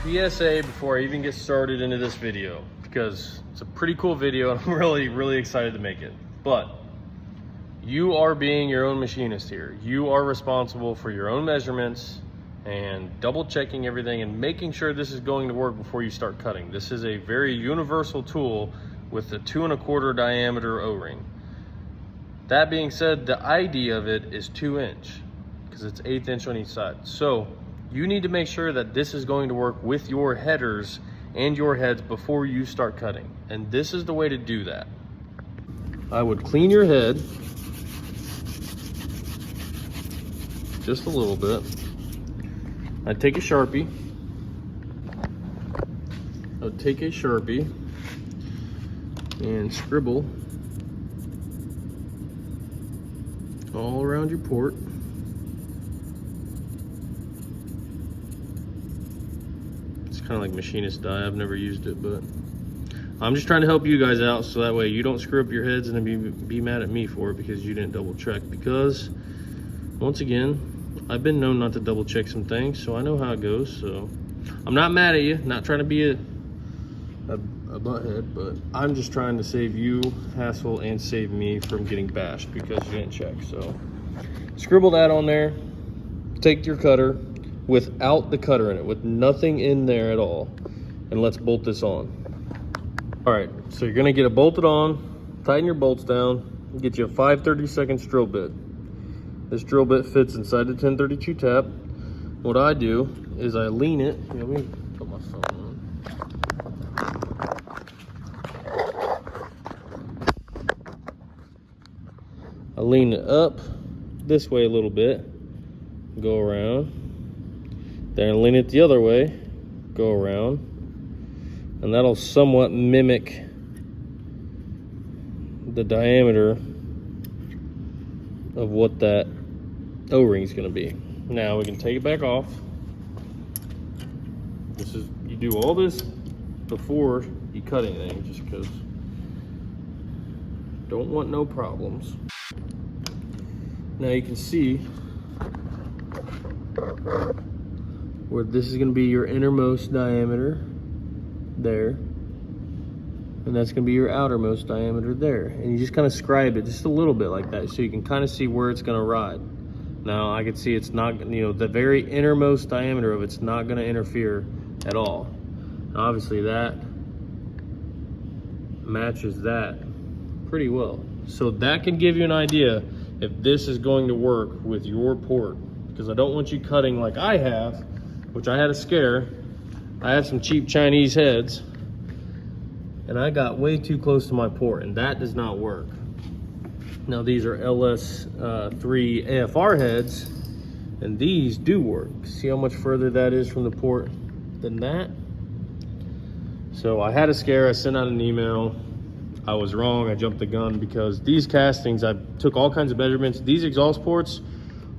PSA before I even get started into this video, because it's a pretty cool video and I'm really excited to make it. But you are being your own machinist here. You are responsible for your own measurements and double checking everything and making sure this is going to work before you start cutting. This is a very universal tool with the 2 1/4 diameter O-ring. That being said, the idea of it is 2 inch because it's 1/8 inch on each side. So you need to make sure that this is going to work with your headers and your heads before you start cutting. And this is the way to do that. I would clean your head just a little bit. I'd take a Sharpie. And scribble all around your port. It's kind of like machinist dye. I've never used it, but I'm just trying to help you guys out so that way you don't screw up your heads and then be mad at me for it because you didn't double check. Because once again, I've been known not to double check some things, so I know how it goes. So I'm not mad at you, not trying to be a butthead, but I'm just trying to save you hassle and save me from getting bashed because you didn't check. So scribble that on there. Take your cutter without the cutter in it, with nothing in there at all, and let's bolt this on. All right, so you're gonna get it bolted on, tighten your bolts down, get you a 5/32 drill bit. This drill bit fits inside the 1032 tap. What I do is I lean it. Let me put my phone on. I lean it up this way a little bit, go around. Then I lean it the other way, go around. And that'll somewhat mimic the diameter of what that O-ring is going to be. Now we can take it back off. You do all this before you cut anything, just because don't want no problems. Now you can see where this is going to be your innermost diameter there, and that's going to be your outermost diameter there, and you just kind of scribe it just a little bit like that so you can kind of see where it's going to ride. Now I can see it's not, the very innermost diameter of it's not going to interfere at all. Now, obviously that matches that pretty well, so that can give you an idea if this is going to work with your port, because I don't want you cutting like I have, which I had a scare. I have some cheap Chinese heads and I got way too close to my port, and that does not work. Now these are LS3 AFR heads, and these do work. See how much further that is from the port than that? So I had a scare, I sent out an email. I was wrong, I jumped the gun, because these castings, I took all kinds of measurements. These exhaust ports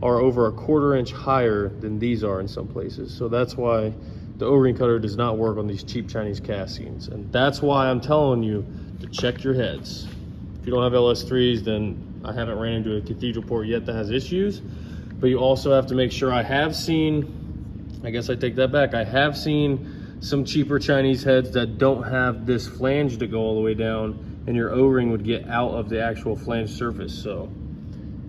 are over a 1/4 inch higher than these are in some places. So that's why the O-ring cutter does not work on these cheap Chinese castings. And that's why I'm telling you to check your heads. If you don't have LS3s, then I haven't ran into a cathedral port yet that has issues. But you also have to make sure, I have seen some cheaper Chinese heads that don't have this flange to go all the way down, and your O-ring would get out of the actual flange surface. So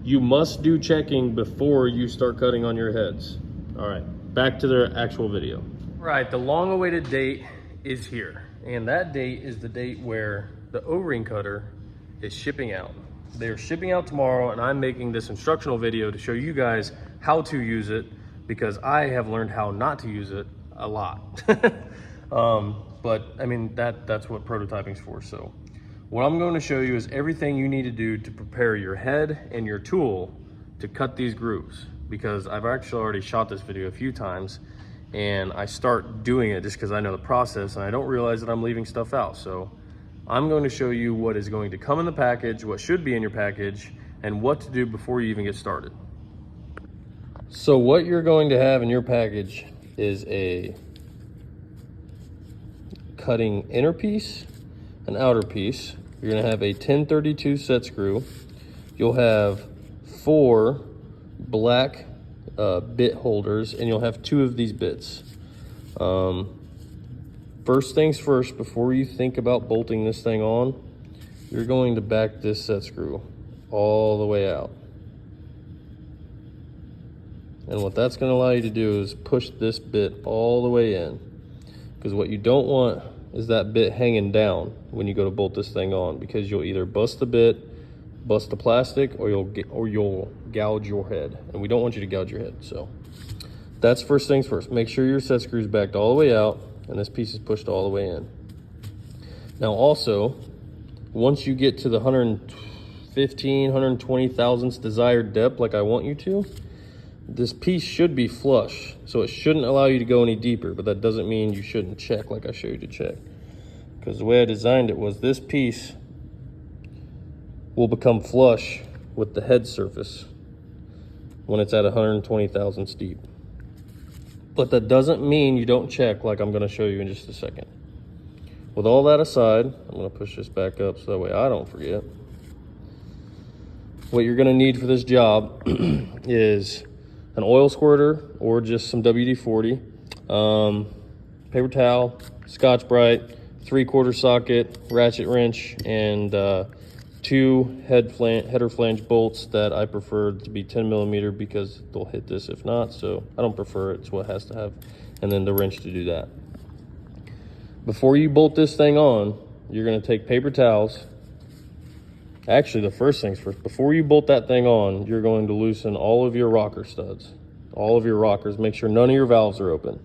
you must do checking before you start cutting on your heads. All right, back to the actual video. Right, the long-awaited date is here, and that date is the date where the O-ring cutter is shipping out. They're shipping out tomorrow, and I'm making this instructional video to show you guys how to use it, because I have learned how not to use it a lot. But I mean, that's what prototyping's for. So what I'm going to show you is everything you need to do to prepare your head and your tool to cut these grooves, because I've actually already shot this video a few times, and I start doing it just because I know the process and I don't realize that I'm leaving stuff out. So I'm going to show you what is going to come in the package, what should be in your package, and what to do before you even get started. So what you're going to have in your package is a cutting inner piece, an outer piece. You're gonna have a 1032 set screw. You'll have 4 black bit holders, and you'll have 2 of these bits. First things first, before you think about bolting this thing on, you're going to back this set screw all the way out. And what that's going to allow you to do is push this bit all the way in. Because what you don't want is that bit hanging down when you go to bolt this thing on, because you'll either bust the bit, bust the plastic, or you'll gouge your head. And we don't want you to gouge your head. So that's first things first. Make sure your set screw is backed all the way out and this piece is pushed all the way in. Now also, once you get to the 115, 120 thousandths desired depth like I want you to, this piece should be flush. So it shouldn't allow you to go any deeper, but that doesn't mean you shouldn't check like I showed you to check. Because the way I designed it was this piece will become flush with the head surface when it's at 120 thousandths deep. But that doesn't mean you don't check like I'm gonna show you in just a second. With all that aside, I'm gonna push this back up so that way I don't forget. What you're gonna need for this job is an oil squirter or just some WD-40, paper towel, Scotch-Brite, 3/4 socket, ratchet wrench, and 2 header flange bolts that I prefer to be 10 millimeter because they'll hit this if not, so I don't prefer it, it's what it has to have, and then the wrench to do that. Before you bolt this thing on, you're gonna take paper towels. Actually, the first things first, before you bolt that thing on, you're going to loosen all of your rocker studs, all of your rockers, make sure none of your valves are open.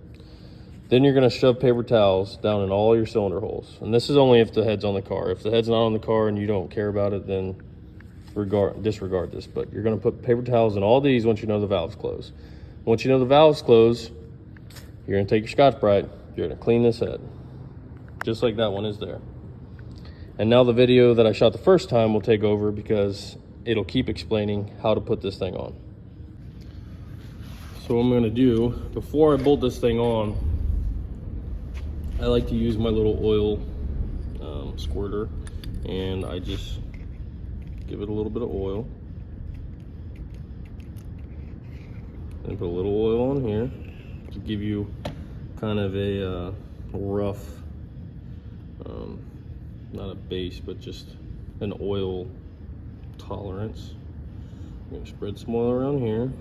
Then you're gonna shove paper towels down in all your cylinder holes. And this is only if the head's on the car. If the head's not on the car and you don't care about it, then disregard this. But you're gonna put paper towels in all these once you know the valves close. Once you know the valves close, you're gonna take your Scotch-Brite, you're gonna clean this head. Just like that one is there. And now the video that I shot the first time will take over because it'll keep explaining how to put this thing on. So what I'm gonna do, before I bolt this thing on, I like to use my little oil squirter, and I just give it a little bit of oil. And put a little oil on here to give you kind of a rough, not a base, but just an oil tolerance. I'm gonna spread some oil around here.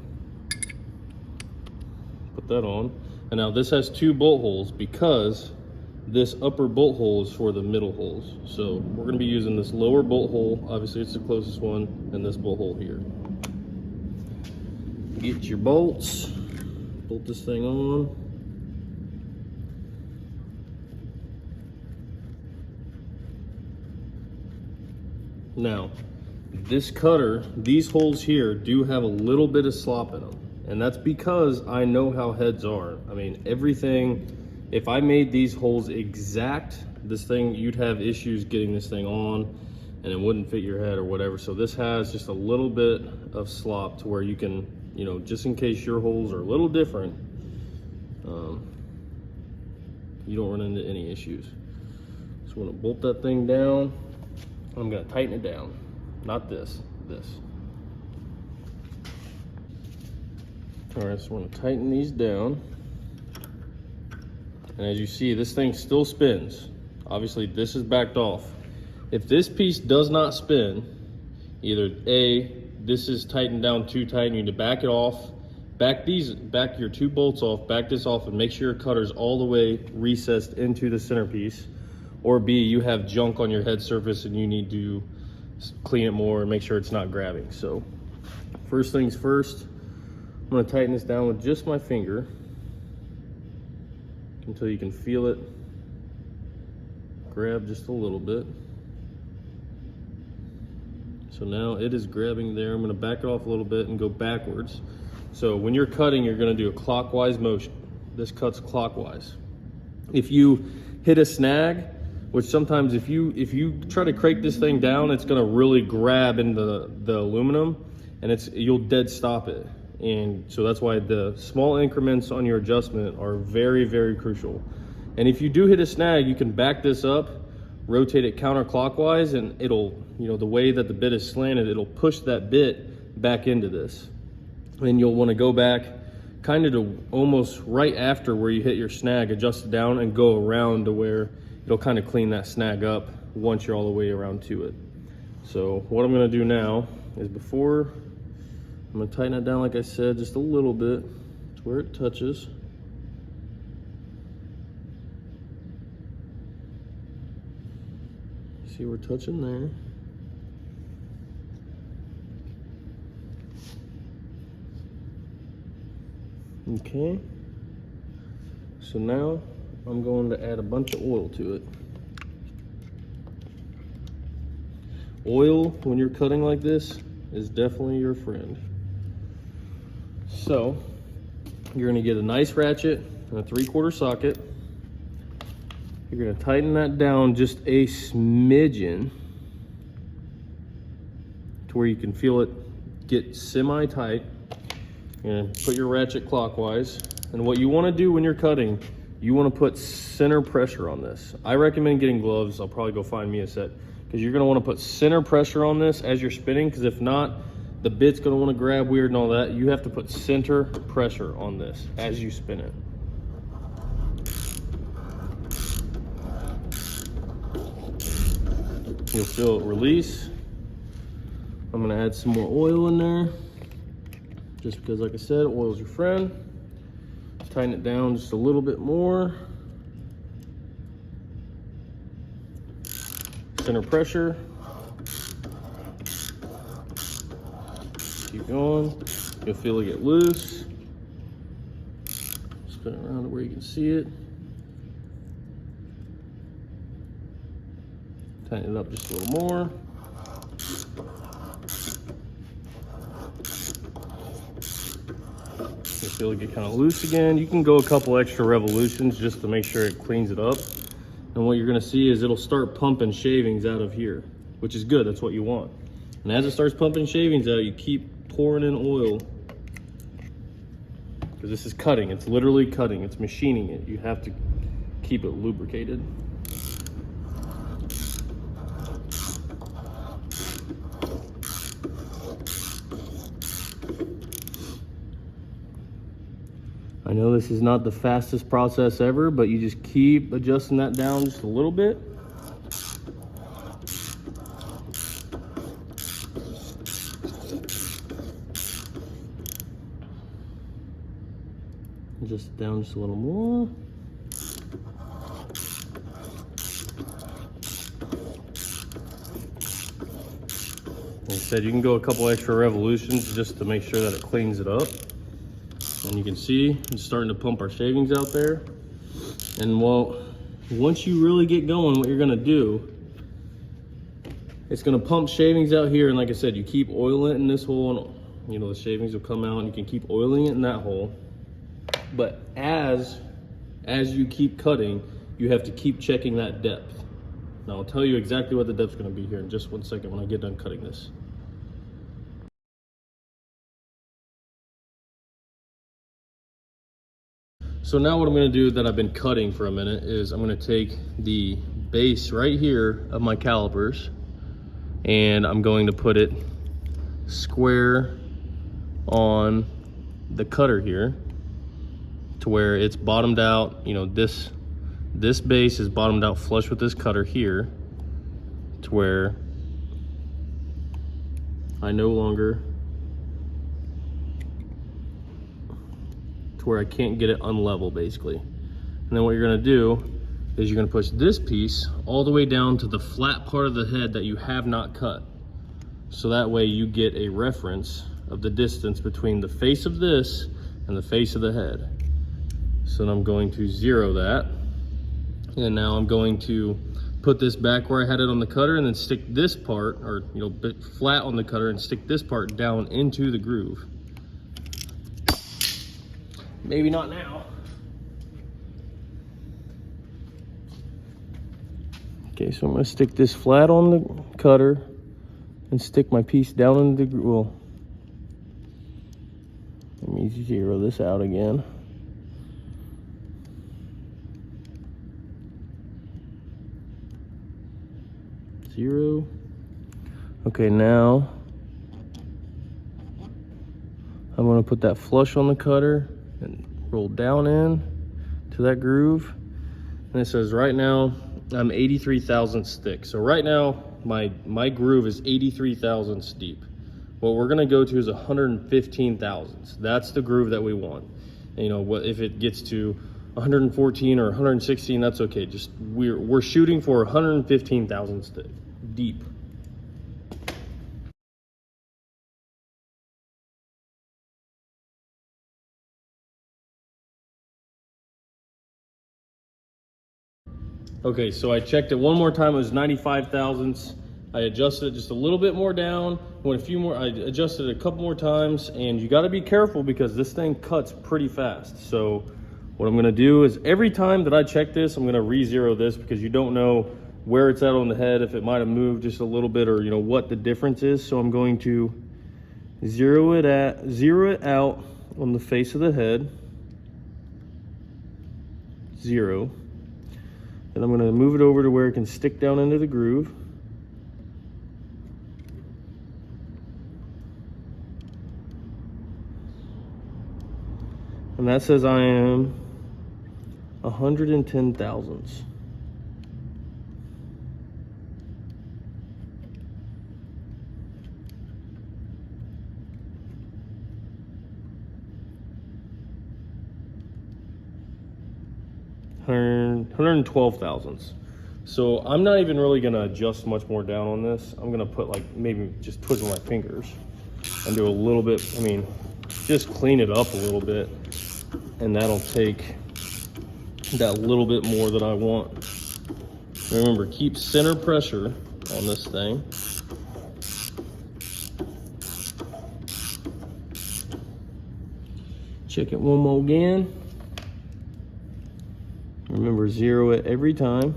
Put that on. And now this has 2 bolt holes because this upper bolt hole is for the middle holes. So we're gonna be using this lower bolt hole, obviously it's the closest one, and this bolt hole here. Get your bolts, bolt this thing on. Now, this cutter, these holes here do have a little bit of slop in them. And that's because I know how heads are. I mean, everything, if I made these holes exact, this thing, you'd have issues getting this thing on and it wouldn't fit your head or whatever. So this has just a little bit of slop to where you can, you know, just in case your holes are a little different, you don't run into any issues. So I'm gonna bolt that thing down. I'm gonna tighten it down. Not this, this. All right, so we're gonna tighten these down. And as you see, this thing still spins. Obviously, this is backed off. If this piece does not spin, either A, this is tightened down too tight, and you need to back it off, back your 2 bolts off, back this off, and make sure your cutter's all the way recessed into the centerpiece. Or B, you have junk on your head surface and you need to clean it more and make sure it's not grabbing. So first things first, I'm gonna tighten this down with just my finger until you can feel it grab just a little bit. So now it is grabbing there. I'm gonna back it off a little bit and go backwards. So when you're cutting, you're gonna do a clockwise motion. This cuts clockwise. If you hit a snag, which sometimes if you try to crank this thing down, it's gonna really grab into the aluminum and you'll dead stop it. And so that's why the small increments on your adjustment are very, very crucial. And if you do hit a snag, you can back this up, rotate it counterclockwise, and it'll, you know, the way that the bit is slanted, it'll push that bit back into this. And you'll wanna go back kind of to almost right after where you hit your snag, adjust it down and go around to where it'll kind of clean that snag up once you're all the way around to it. So what I'm gonna do now is I'm gonna tighten it down like I said, just a little bit to where it touches. See, we're touching there. Okay, so now I'm going to add a bunch of oil to it. Oil, when you're cutting like this, is definitely your friend. So, you're gonna get a nice ratchet and a 3/4 socket. You're gonna tighten that down just a smidgen to where you can feel it get semi-tight. You're gonna put your ratchet clockwise. And what you wanna do when you're cutting, you wanna put center pressure on this. I recommend getting gloves. I'll probably go find me a set, because you're gonna wanna put center pressure on this as you're spinning, because if not, the bit's gonna wanna grab weird and all that. You have to put center pressure on this as you spin it. You'll feel it release. I'm gonna add some more oil in there, just because, like I said, oil's your friend. Tighten it down just a little bit more. Center pressure. Keep going. You'll feel it get loose. Spin it around to where you can see it. Tighten it up just a little more. You'll feel it get kind of loose again. You can go a couple extra revolutions just to make sure it cleans it up. And what you're gonna see is it'll start pumping shavings out of here, which is good, that's what you want. And as it starts pumping shavings out, you keep pouring in oil, because this is cutting, it's literally cutting, it's machining it. You have to keep it lubricated. I know this is not the fastest process ever, but you just keep adjusting that down just a little bit. Adjust it down just a little more. Like I said, you can go a couple extra revolutions just to make sure that it cleans it up. And you can see it's starting to pump our shavings out there. And well, once you really get going, what you're gonna do, it's gonna pump shavings out here. And like I said, you keep oiling it in this hole, and you know, the shavings will come out, and you can keep oiling it in that hole. But as you keep cutting, you have to keep checking that depth. Now I'll tell you exactly what the depth's gonna be here in just 1 second when I get done cutting this. So now what I'm gonna do that I've been cutting for a minute is I'm gonna take the base right here of my calipers and I'm going to put it square on the cutter here to where it's bottomed out. You know, this base is bottomed out flush with this cutter here to where I no longer, where I can't get it unlevel basically. And then what you're gonna do is you're gonna push this piece all the way down to the flat part of the head that you have not cut. So that way you get a reference of the distance between the face of this and the face of the head. So I'm going to 0 that. And now I'm going to put this back where I had it on the cutter and then stick this part, or you know, bit flat on the cutter, and stick this part down into the groove. Maybe not now. Okay, so I'm gonna stick this flat on the cutter and stick my piece down into the groove. Well, let me 0 this out again. Zero. Okay, now I'm gonna put that flush on the cutter and roll down in to that groove. And it says right now I'm 83 thousandths thick. So right now my groove is 83 thousandths deep. What we're gonna go to is 115 thousandths. That's the groove that we want. And you know what, if it gets to 114 or 116, that's okay. Just we're shooting for 115 thousandths thick, deep. Okay, so I checked it one more time. It was 95 thousandths. I adjusted it just a little bit more down. Went a few more. I adjusted it a couple more times, and you got to be careful because this thing cuts pretty fast. So what I'm gonna do is every time that I check this, I'm gonna re-zero this because you don't know where it's at on the head, if it might have moved just a little bit, or you know what the difference is. So I'm going to zero it out on the face of the head. 0. And I'm gonna move it over to where it can stick down into the groove. And that says I am 110 thousandths. $112 thousandths. So I'm not even really gonna adjust much more down on this. I'm gonna put like maybe just twiddle my fingers and do a little bit. I mean, just clean it up a little bit, and that'll take that little bit more that I want. Remember, keep center pressure on this thing. Check it one more again. Remember, zero it every time.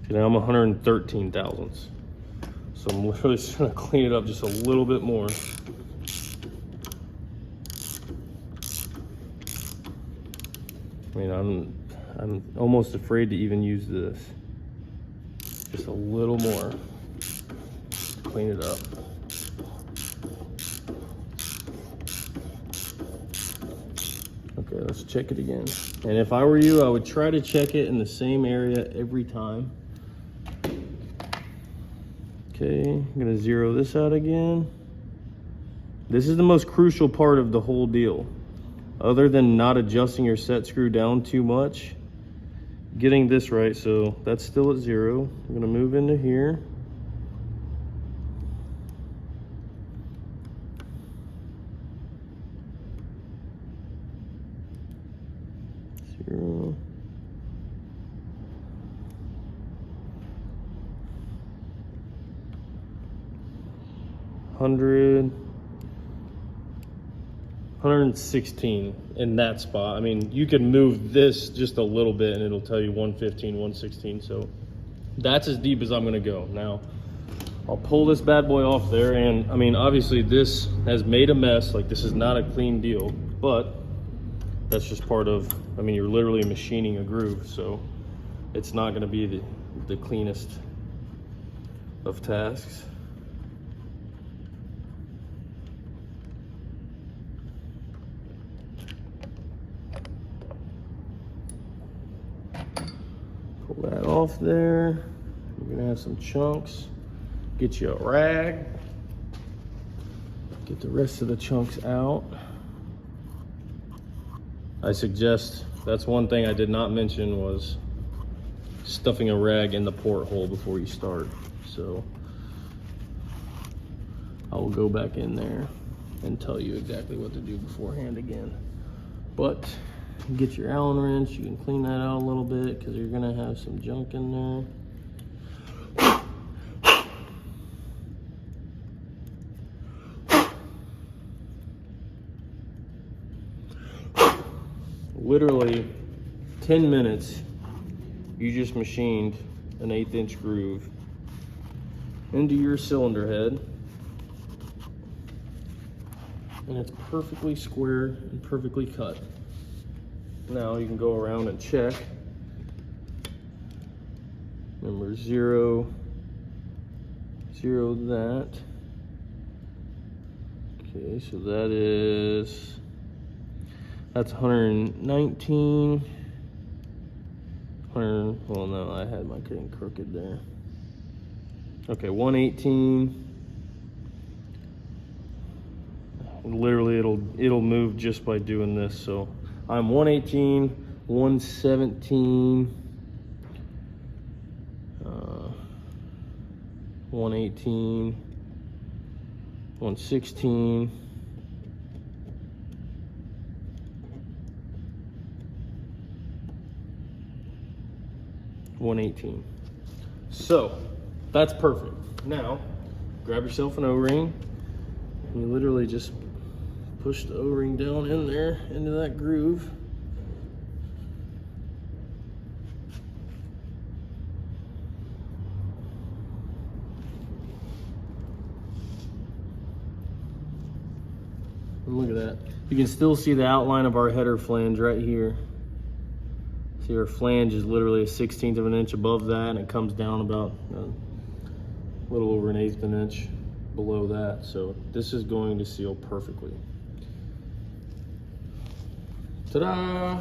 Okay, now I'm 113 thousandths. So I'm literally just gonna clean it up just a little bit more. I mean, I'm almost afraid to even use this. Just a little more. Clean it up. Okay, let's check it again. And if I were you, I would try to check it in the same area every time. Okay, I'm gonna zero this out again. This is the most crucial part of the whole deal. Other than not adjusting your set screw down too much, getting this right. So that's still at 0. I'm gonna move into here. Zero. $100. 116 in that spot. I mean, you can move this just a little bit and it'll tell you 115, 116. So that's as deep as I'm gonna go. Now, I'll pull this bad boy off there, and I mean, obviously this has made a mess. Like, this is not a clean deal, but that's just part of, I mean, you're literally machining a groove, so it's not gonna be the cleanest of tasks. Pull that off there. You're gonna have some chunks. Get you a rag. Get the rest of the chunks out. I suggest, that's one thing I did not mention, was stuffing a rag in the porthole before you start. So I will go back in there and tell you exactly what to do beforehand again. But get your Allen wrench, you can clean that out a little bit because you're gonna have some junk in there. Literally 10 minutes, you just machined an 1/8 inch groove into your cylinder head. And it's perfectly square and perfectly cut. Now you can go around and check. Remember, zero that. Okay, so that's 119. Well, no, I had my thing crooked there. Okay, 118. Literally, it'll move just by doing this. So I'm 118, 117, 118, 116. 118. So that's perfect. Now grab yourself an O-ring and you literally just push the O-ring down in there into that groove. And look at that. You can still see the outline of our header flange right here. See, our flange is literally a 1/16 of an inch above that, and it comes down about a little over an 1/8 of an inch below that. So this is going to seal perfectly. Ta-da!